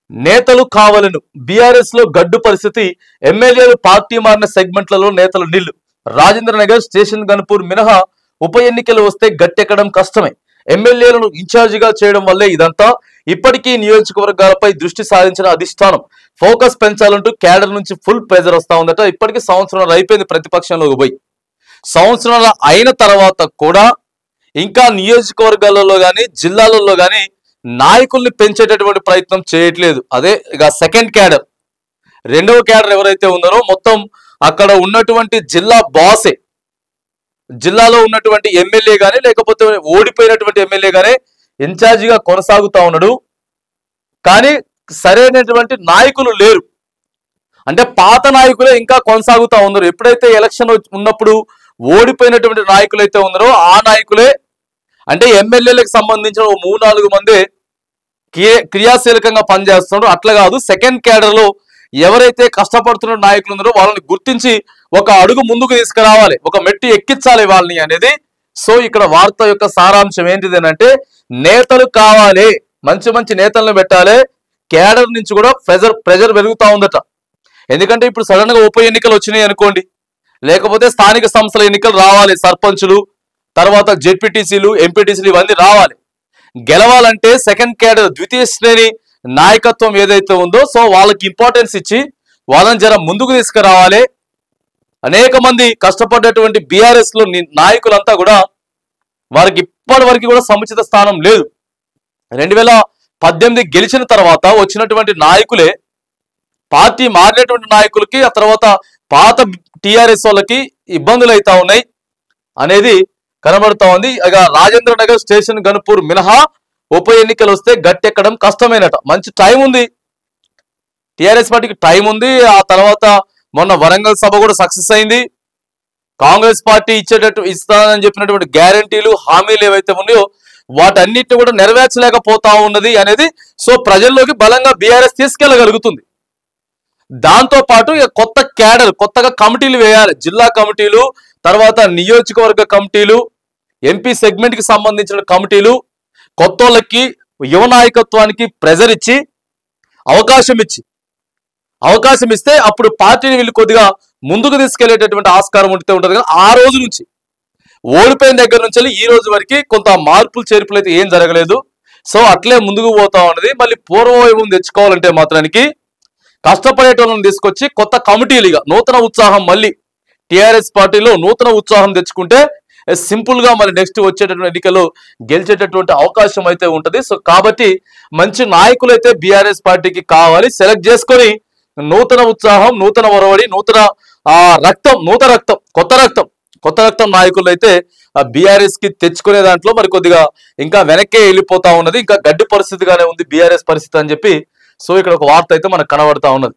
నేతలు కావాలను బీఆర్ఎస్ లో గడ్డు పరిస్థితి. ఎమ్మెల్యేలు పార్టీ మారిన సెగ్మెంట్లలో నేతలు నిల్లు. రాజేంద్రనగర్, స్టేషన్ గన్పూర్ మినహా ఉప ఎన్నికలు వస్తే గట్టెక్కడం కష్టమే. ఎమ్మెల్యేలను ఇన్ఛార్జిగా చేయడం వల్లే ఇదంతా. ఇప్పటికీ నియోజకవర్గాలపై దృష్టి సారించిన అధిష్టానం ఫోకస్ పెంచాలంటూ క్యాడర్ నుంచి ఫుల్ ప్రెజర్ వస్తా ఉందట. ఇప్పటికీ సంవత్సరం అయిపోయింది ప్రతిపక్షంలోకి పోయి. సంవత్సరాల అయిన తర్వాత కూడా ఇంకా నియోజకవర్గాలలో కానీ జిల్లాలలో కానీ నాయకుల్ని పెంచేటటువంటి ప్రయత్నం చేయట్లేదు. అదే ఇక సెకండ్ క్యాడర్, రెండవ క్యాడర్ ఎవరైతే ఉన్నారో మొత్తం అక్కడ ఉన్నటువంటి జిల్లా బాసే, జిల్లాలో ఉన్నటువంటి ఎమ్మెల్యే గానీ లేకపోతే ఓడిపోయినటువంటి ఎమ్మెల్యే గానీ ఇన్ఛార్జిగా కొనసాగుతా ఉన్నాడు. కానీ సరైనటువంటి నాయకులు లేరు. అంటే పాత నాయకులే ఇంకా కొనసాగుతా ఉన్నారు. ఎప్పుడైతే ఎలక్షన్ ఉన్నప్పుడు ఓడిపోయినటువంటి నాయకులు అయితే ఉన్నారో ఆ నాయకులే, అంటే ఎమ్మెల్యేలకు సంబంధించిన 3-4 మంది క్రియాశీలకంగా పనిచేస్తున్నారు. అట్లా కాదు, సెకండ్ క్యాడర్ లో ఎవరైతే కష్టపడుతున్న నాయకులు ఉన్నారో వాళ్ళని గుర్తించి ఒక అడుగు ముందుకు తీసుకురావాలి, ఒక మెట్టి ఎక్కించాలి వాళ్ళని అనేది. సో ఇక్కడ వార్త యొక్క సారాంశం ఏంటిది అంటే నేతలు కావాలి, మంచి మంచి నేతలను పెట్టాలి. క్యాడర్ నుంచి కూడా ప్రెజర్ పెరుగుతా ఉందట. ఎందుకంటే ఇప్పుడు సడన్ గా ఉప ఎన్నికలు వచ్చినాయి అనుకోండి, లేకపోతే స్థానిక సంస్థల ఎన్నికలు రావాలి, సర్పంచులు, తర్వాత జెడ్పీటీసీలు, ఎంపీటీసీలు ఇవన్నీ రావాలి. గెలవాలంటే సెకండ్ క్యాడర్, ద్వితీయ శ్రేణి నాయకత్వం ఏదైతే ఉందో సో వాళ్ళకి ఇంపార్టెన్స్ ఇచ్చి వాళ్ళని జర ముందుకు తీసుకురావాలి. అనేక మంది కష్టపడ్డటువంటి బీఆర్ఎస్ లో నాయకులంతా కూడా వారికి ఇప్పటి వరకు కూడా సముచిత స్థానం లేదు. 2018 గెలిచిన తర్వాత వచ్చినటువంటి నాయకులే పార్టీ మారినటువంటి నాయకులకి, ఆ తర్వాత పాత టీఆర్ఎస్ వాళ్ళకి ఇబ్బందులు అవుతా ఉన్నాయి అనేది కనబడుతా ఉంది. ఇక రాజేంద్రనగర్, స్టేషన్ గన్పూర్ మినహా ఉప ఎన్నికలు వస్తే గట్టెక్కడం కష్టమైనట. మంచి టైం ఉంది, టీఆర్ఎస్ పార్టీకి టైం ఉంది. ఆ తర్వాత మొన్న వరంగల్ సభ కూడా సక్సెస్ అయింది. కాంగ్రెస్ పార్టీ ఇస్తానని చెప్పినటువంటి గ్యారంటీలు, హామీలు ఏవైతే ఉన్నాయో వాటన్నిటిని కూడా నెరవేర్చలేకపోతా ఉన్నది అనేది సో ప్రజల్లోకి బలంగా బీఆర్ఎస్ తీసుకెళ్లగలుగుతుంది. దాంతో పాటు కొత్త క్యాడర్, కొత్తగా కమిటీలు వేయాలి, జిల్లా కమిటీలు, తర్వాత నియోజకవర్గ కమిటీలు, ఎంపీ సెగ్మెంట్ కి సంబంధించిన కమిటీలు, కొత్త వాళ్ళకి యువ నాయకత్వానికి ప్రెజర్ ఇచ్చి అవకాశం ఇస్తే అప్పుడు పార్టీని వీళ్ళు కొద్దిగా ముందుకు తీసుకెళ్లేటటువంటి ఆస్కారం ఉంటుంది. కానీ ఆ రోజు నుంచి ఓడిపోయిన దగ్గర నుంచి ఈ రోజు వరకు కొంత మార్పులు చేర్పులు అయితే ఏం జరగలేదు. సో అట్లే ముందుకు పోతా ఉన్నది. మళ్ళీ పూర్వవైభవం తెచ్చుకోవాలంటే మాత్రానికి కష్టపడేటోళ్ళని తీసుకొచ్చి కొత్త కమిటీలుగా నూతన ఉత్సాహం, మళ్ళీ టీఆర్ఎస్ పార్టీలో నూతన ఉత్సాహం తెచ్చుకుంటే సింపుల్ గా మళ్ళీ నెక్స్ట్ వచ్చేటటువంటి ఎన్నికల్లో గెలిచేటటువంటి అవకాశం అయితే ఉంటది. సో కాబట్టి మంచి నాయకులు అయితే బీఆర్ఎస్ పార్టీకి కావాలి. సెలెక్ట్ చేసుకొని నూతన ఉత్సాహం, నూతన ఒరవడి, నూతన రక్తం, కొత్త రక్తం నాయకులు అయితే బీఆర్ఎస్ కి తెచ్చుకునే దాంట్లో మరి కొద్దిగా ఇంకా వెనక్కే వెళ్ళిపోతా ఉన్నది. ఇంకా గడ్డి పరిస్థితిగానే ఉంది బీఆర్ఎస్ పరిస్థితి అని చెప్పి సో ఇక్కడ ఒక వార్త అయితే మనకు కనబడతా ఉన్నది.